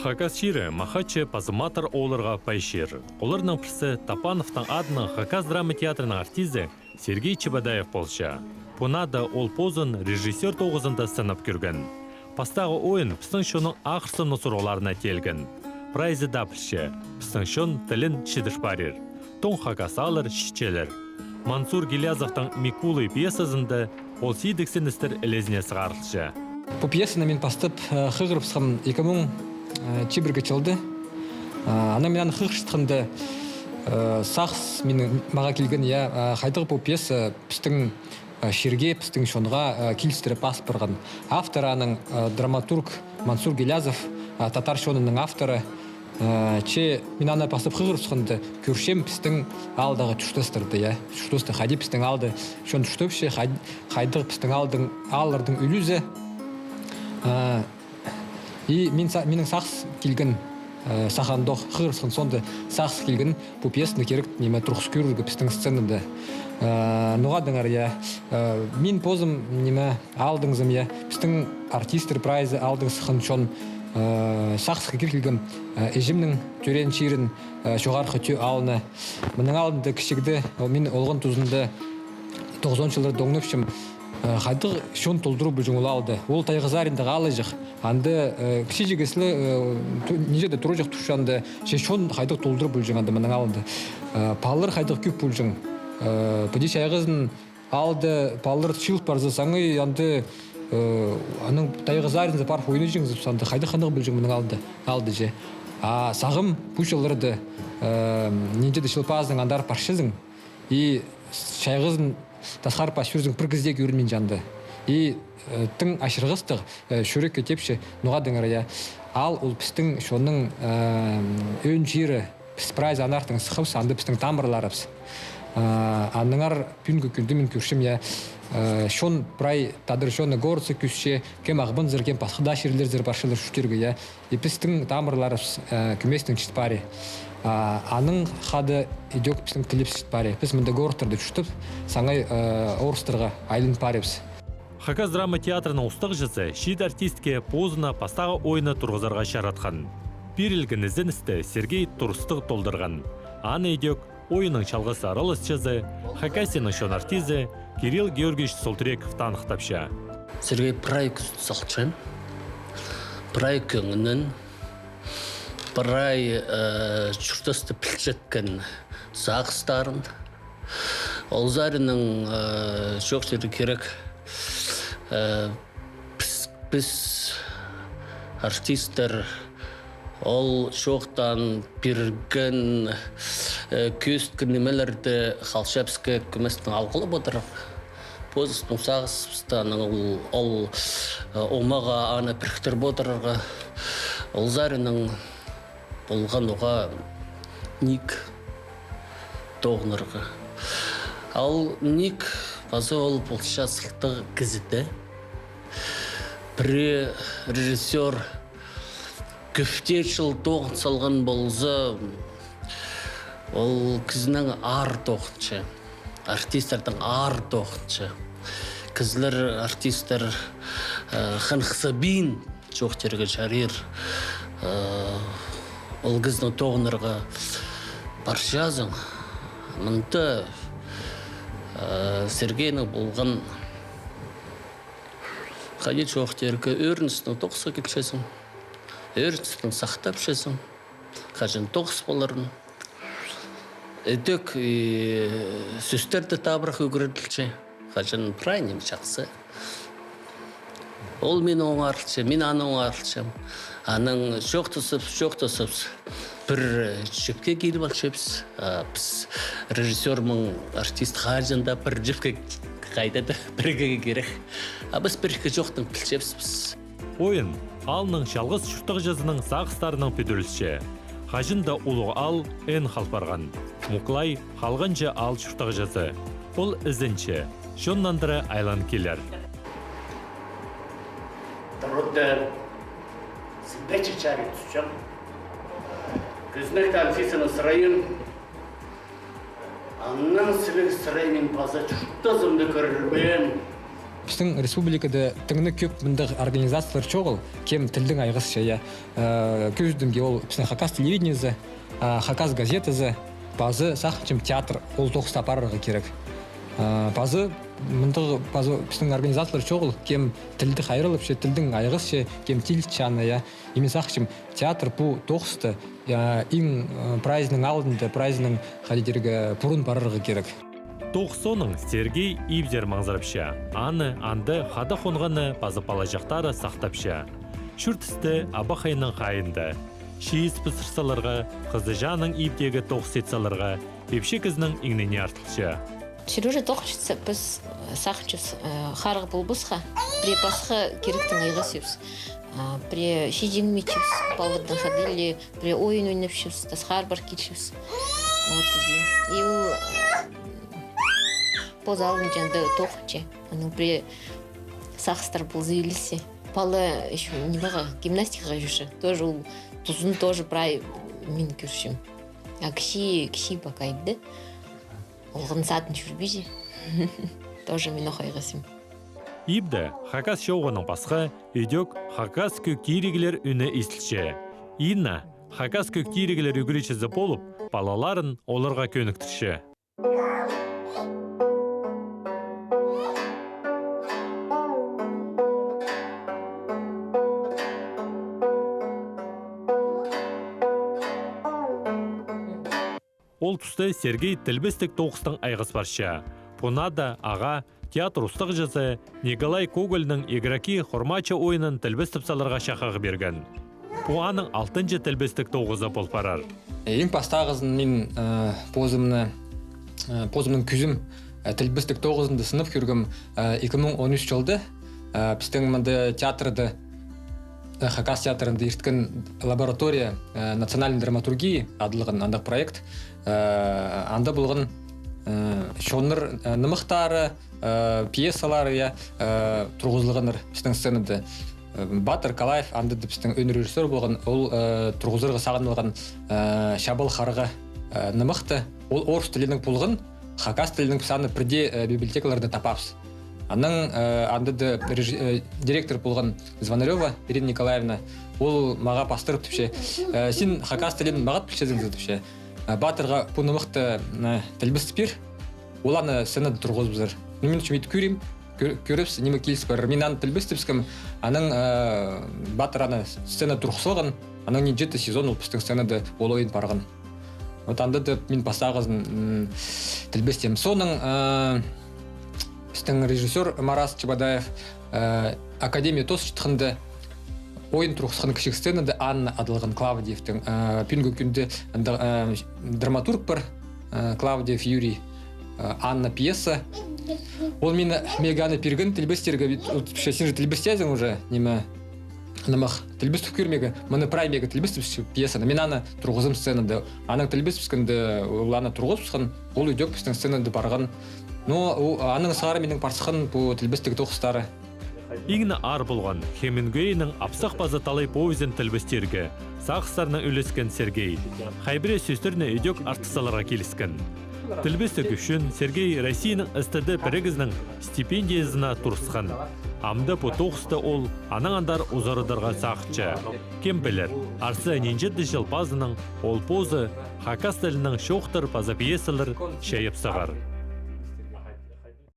Хакас шире махаче пазыматыр оларға пайшир. Оларның пірсі Тапановтың адының Хакас драма театрының артизі Сергей Чебадаев болша. Пунада ол позын режиссер тоғызында сынып көрген. Пастағы ойын пістің шоның ақырсын нұсыроларына телген. Прайзы дапылшы, пістің шон тілін шидыш барир. Тон Хакас алыр шичелер. Мансур Гилязовтың Микулы пьесазында ол сейдіксін істер әлезіне сығарылшы. По пьесына мен пастып хығырыпсым 2000 чибірге чылды. Ана мен хығырыштықынды сақс менің маға келген қайдығы бұл пьеса пістің шерге, пістің шонға келістіріп басып бұрған. Автораның драматург Мансур Гилязов, татар шонының авторы. Мен ана пастып хығырыпсықынды көршем пістің алдағы түштістірді. Түштісті қайды пістің алды шон түштіпше, қайдығы пістің алырдың үлізі. Менің сақс келген сақандық хығырсың сонды сақс келген бұл пьесаны керек неме тұрғыс көріргі пістің сценады. Нұғадыңар, мен позым неме алдыңызым, пістің артистер прайзы алдыңыз қын шон сақсқа келген әжімнің төрен шерін жоғарғы түйе алыны. Мұның алдында кішігді, мен олғын тұзында 90 жылдар доңныпшым. Қайдық шон толдыру бұл жоңыл алды. Ол тайғызарындағы алы жық. Анды кіші жегесілі нежеді тұру жақ тұшанды. Шон қайдық толдыру бұл жоңанды мұның алынды. Палыр қайдық көп бұл жоң. Бұды шайғызын алды, палыр шылт барзы саңы, анды аның тайғызарынды парф ойны жеңіз ұпсанды. Қайдық қандық бұл жоң мұның алды же. Сағым бұл жылырды нежеді шылпаздың андар паршызың. И шайғызын тасқар пасюрзың бір кездегі өрінмен жанды. И тың ашырғыстық шөрек кетепші нұғадыңыр. Ал ол пістің шоның өн жері піс прайз анартың сықып санды пістің тамырларыпс. Аныңар пүнгі күнді мен көршім шон прай тадыр шоны горцы күсше кем ағбын зірген пасқыда шерлер зір баршылыр шүтергі. И пістің тамырларыпс күместің чит пари. Аның қады идек пістің тіліп шит пари. Піс мінді горттарды жүштіп саңай орыстырға айлын парипс. Хакас драма театрының ұстық жысы шид артистке позына пастағы ойыны тұрғызарға шаратқан. Перілгін ізіністі Сергей Тұрыстық толдырған. Аны идек ойының шалғысы аралыс жазы Хакасының шон артизі Кирилл Георгиевич Солтыреков танықтапша. Сергей прайк салчы. Прайк көңінін Прай чұртысты пілчеткен сағыстарын. Олзарының жоқ жері керек. Біз артистер ол жоқтан бірген көсткі немелерді қалшапскі көместің алғылы бұдыр. Позыстың сағыстаның ол омаға аны біріктір бұдырға. Олзарының болған оға ник тоғынырға. Ал ник базы ол болша сылтығы кізіді. Бірі режиссер көфте жыл тоғын салған болзы ол кізінің ар тоғыншы. Артистердің ар тоғыншы. Кізлер артистер қанқысы бейін жоқ терге жарир. Ол кіздің тоғынырға баршазың. Мұнты Сергейнің болған қадет жоқ терге өріністің тоқсы кепшесің. Өріністің сақтап шесің. Қажын тоқыс боларын. Өтік сөстерді табырық өгірілші. Қажын прайнем жақсы. Ол мен оңарылшы, мен аны оңарылшы. Аның жоқ тұсып, бір жіпке келіп алшепс. Біз режиссермің артист қажында бір жіпке қайдады, бірге керек. Біз бірге жоқтың білшепсіз. Ойын алының шалғыз шүрттіғ жазының сағыстарының пөділісші. Қажында ұлы ал ән қалпарған. Мұқлай қалғанша ал шүрттіғ жазы. Ол ізінші, шоннандыры айлан келер. Трудда сбечи чарит сучам. Күзнек танфисының сырайын. Анның сілік сыраймен база чүрттізімді көрірбен. біздің республикада тыңны көп мындық организациялар чоғыл, кем тілдің айғыз шая. Көздімге ол біздің Хакас телевидениесі, Хакас газетасы, базы сақчым театр ол тоқыста апарырға керек. Базы біздің организациялар чоғыл, кем тілді қайрылып ше, тілдің айғыз ше, кем тіл чаны, емен сақчым театр бұл тоқысты ең прайзының алдында, прайзының қадедергі бұрын барырға керек. Тоқсоның Сергей Ибзер маңзарапша, анды хада қонғаны базы палажақтары сақтапша. Шүртісті абақайының қайынды. Шиіз пысырсаларға, қызы жаның ибдегі тоқс етсаларға, епші кізінің еңнене артылша. Сережа тоқшытса біз сақчыз қарғы бұл бұсқа, пре басқа керектің айға сөз. Пре шиден мечіз, палвырдан ходили, пре ойын ойнапшыз, тасқар бар кетшіз. Вот иди. И позалын жанды тоқчы. Оның пре сақстар бұл зүйілісі. Палы еще немного гимнастикаға жүрші. Тоже ол тұзын тоже прай мен көршім. Кіші бақайды. Олғын сатын жүрбейді. Тоже мен оқайғасым. Ибді Хакас шоуғының басқа үйдек Хакас көктейрегілер үні естілші. Инна Хакас көктейрегілер үгіречізі болып, балаларын оларға көніктірші. Ол тұсты Сергей тілбістік тоқыстың айғыз барша. Пунада аға театр ұстық жазы Николай Когольның игроки Хормача ойынын тілбіс тіпсаларға шақағы берген. Пуаның 6-шы тілбістік тоғызы бол парар. Ең пастағызын мен позымның күзім тілбістік тоғызынды сынып көргім 2013 жылды. Біздің мұнды театрды Хакас театрында ерткен лаборатория национальной драматургии адылған андық проект. Анда болған шоныр нымықтары, пьесалары тұрғызылғаныр біздің сценады. Батыр Калаев анда біздің өнер режиссер болған, ол тұрғызырға сағынылған Шабыл Харыға нымықты. Ол орыс тілінің болған, Хакас тілінің пісаны бірде библиотекаларда тапапыз. Аның андыды директор болған Звонарева Ирина Николаевна, ол маға пастырып түпше. Сен Хакас тілін мағат білшезіңді түпше. Батырға бұны мұқты тілбіс түпер, оланы сценада тұрғыз бұзыр. Мен үшін мейті көрем, көріпс, немі келіс бар. Мен аны тілбіс түпскім, аның Батыр аны сцена тұрғысылған, аның 7 сезон ол пістің сценада ол ойын барған. Вот андыды мен пастағызын тілбіс тем. Соның біздің режиссер Марас Чебадаев Академия тос шытқынды ойын тұрғысқан кішік сценады Анна Адылған Клавдиевтің пүнгі күнде драматург бар Клавдиев Юрий Анна пьеса. Ол мені меганы перген тілбістерге, сен же тілбістезің уже немі нымақ тілбіс көрмегі, мұны прай мегі тілбіс пьесаны. Мен аны тұрғызым сценады. Аның тілбіс піскінді оланы тұрғыз піскен, ол үйдек пістің сценады барған. Но аның сағары менің парсықын бұл тілбістік тоқыстары. Игна ар болған Хемингуейнің апсақ базы талай повезен тілбістерге, сақыстарына үлескен Сергей. Хайбіре сөздеріне үйдек артысаларға келіскен. Тілбістік үшін Сергей Россияның істеді бірігізінің стипендиязына тұрысқан. Амды бұл тоқысты ол анаңандар ұзарыдарға сақытшы. Кем білер, арсы 17 жыл базының ол позы Хакас тілінің шоқтыр базы пьесалар шайып сағар.